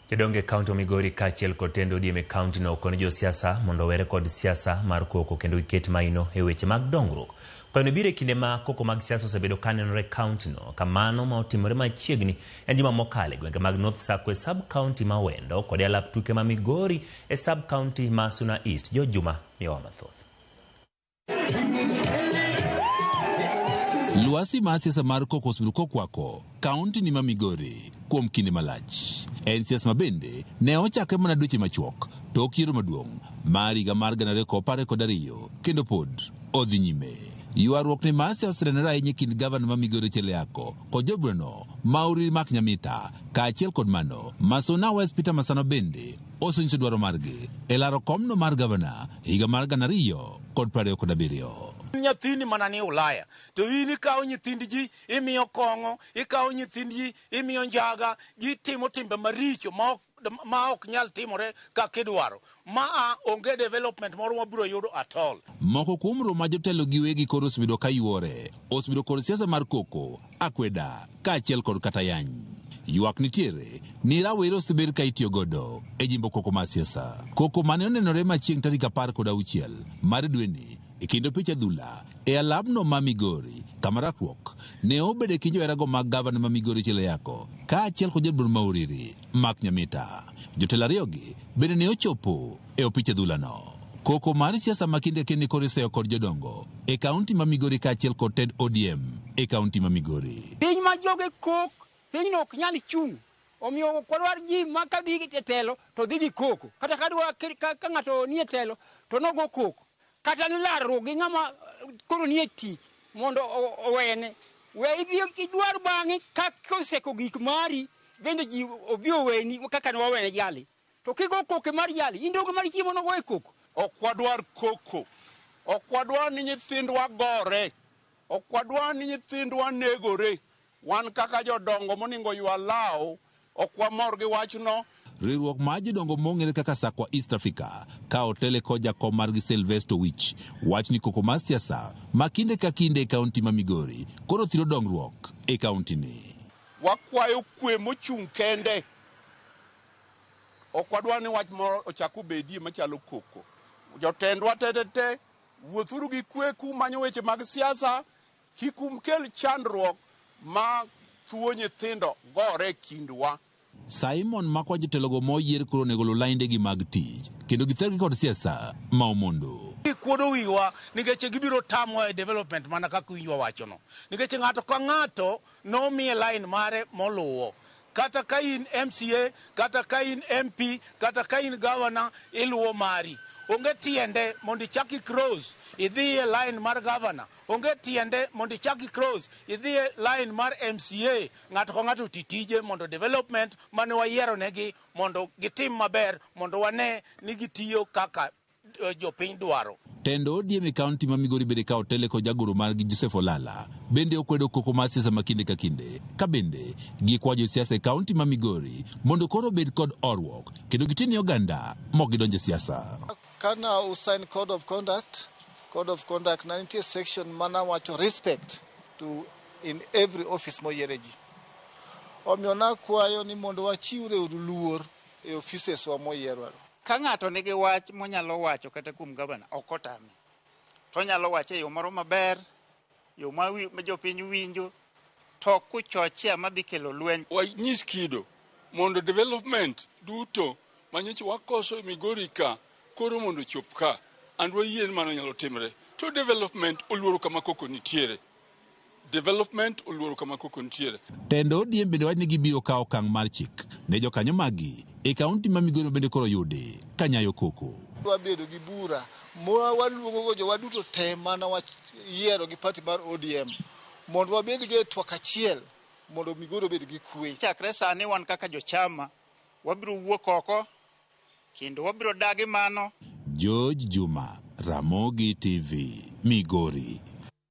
Jodongo kaunti Migori kaachiel kod tend ODM e kaunti no kono josiasa mondo were kod siasa mar koko kendo iket maino e weche mag dongruok. Kono bire kinde ma koko mag siasa osebedo kanenore kaunti no kamano ma otimore machiegni en juma mokalo gwenge mag North Sakwe sub county ma Wendo kod alap tuke ma Migori e sub county ma Suna East. Juma miwa mathoth. Luasi ma siasa mar koko osebedo kokwako kaunti ni ma Migori kuom kinde malach. En siasa mabende ne ochakre mana dweche machuok tok yiero maduong' mar higa mar 2012 kendo pod odhi nyime. Ywaruok ni ma siasa osenenore ahinya kind gavana ma Migori Cheleako kod jobrano Mauri mak Nyamita kaachiel kod mano Masona West Peter Masano bende osenyiso dwaro margi e laro komno mar gavana higa mar 2027. Nyathini mana ni Ulaya to in ikawo nyithindi ji imiyo kong'o, ikawo nyithindi ji imiyo njaga, gitimo timbe maricho ma ok nyal timore kaka idwaro. Onge development moro mabiro yudo at all. Moko kuom roma jotelo giwegi koro osebedo kayuore, osebedo kod siasa mar koko, akweda, kaachiel kod katayany. Ywak nitiere ni rawere osebedo ka itiyo godo e jimbo koko mar siasa. Koko mane onenore machieng' tarik 16 mar dweni e kendo picha dhula e alabno ma Migori kama rakruok ne obede kinjo erago mag gavana ma Migori Cheleako kaachiel kod jadbur Mauriri mak Nyamita. Jotelo ariyogi bende ne ochopo e opicha dhula no. Koko mar siasa makinde keni koriseyo kod jodongo e kaunti ma Migori kaachiel kod tend ODM e kaunti ma Migori. Piny ma joge kok, piny no ok nyal chung'. Omiyo kwadwar ji ma ka dhi e telo to dhi gi koko. Kata ka ng'ato nie telo to nogo koko. Kata ni laro gi ng'ama koro nie tich mondo owene. We ibiro kidwar bang'e kakoseko gik mari bende ji obiro weni kaka ne wawene jali. To kigo koko mar jali, indogo mar chiemo no goe koko. Ok wadwar koko. Ok wadwar ni nyithindwa gore. Ok wadwar ni nyithindwa negore. Wan kaka jodongo moningo ywa lao ok wamor gi wachno. Riwruok ma jodongo mong'ere kaka Sakwa East Africa ka otele ko jakom margi Sylvester Wich wach ni koko mar siasa ma kinde ka kinde e kaunti ma Migori koro thiro dongruok e kaunti ni. Wakwayo kwe mochung' kende. Ok wadwar ni wach moro ochako bedie machalo koko. Jotendwa te wuothuru gi kwe kumanyo weche mag siasa kikum kel chandruok ma thuo nyithindo gore kindwa. Simon makwa jotelogo moyier koro negolo laindegi mag tich kendo githegi kod siasa ma omondo. Kuodo wiwa nikech gibiro tamo e development mana kaka winjwa wachono. Nikech ng'ato ka ng'ato nomiye line mare moluwo. Kata ka in MCA, kata ka in MP, kata ka in governor iluwo mari. Onge tiende mondo ichaki cross idhi e line mar governor. Onge tiende mondo ichaki cross idhi e line mar MCA. Ng'ato ka ng'ato titije mondo development mane wayiero negi mondo gitim maber mondo wane ni gitiyo kaka jopiny dwaro. Tendo ODM e kaunti ma Migori bende ka otele ko jagoro margi Joseph Olala bende okwedo koko mar siasa makinde ka kinde ka bende gikwajo siasa e kaunti ma Migori mondo koro bed kod orwok kendo gitini oganda mok gidonje siasa. Kana usign code of conduct 90 section mana wacho respect to in every office moyereji. Omiyo nakwayo ni mondo wachiwre luor e offices wa moyierwa. Ka ng'ato nigi wach monyalo wacho kata kuom gavana ok otame. To nyalo wacho e yo moro maber, yo ma jopiny winjo, to kuchochea madhi kelo lweny. Wanyis kido mondo development duto manyocha wakoso e Migori ka koro mondo chop ka and wayien mano nyalo timre. To development oluoro kama koko nitiere. Tendo ODM bende wach ni gibiro kawo okang' mar chik ne jokanyo magi e kaunti ma Migori bende koro yude kanyayo koko. Wabedo gi bura waluongo go jowa duto te mana wayiero gi party mar ODM mondo wabed gi twak achiel mondo Migori obed gi kwe. Chakre sani wan kaka jochama wabiro wuok oko kendo wabiro dagi mano. George Juma, Ramogi TV, Migori.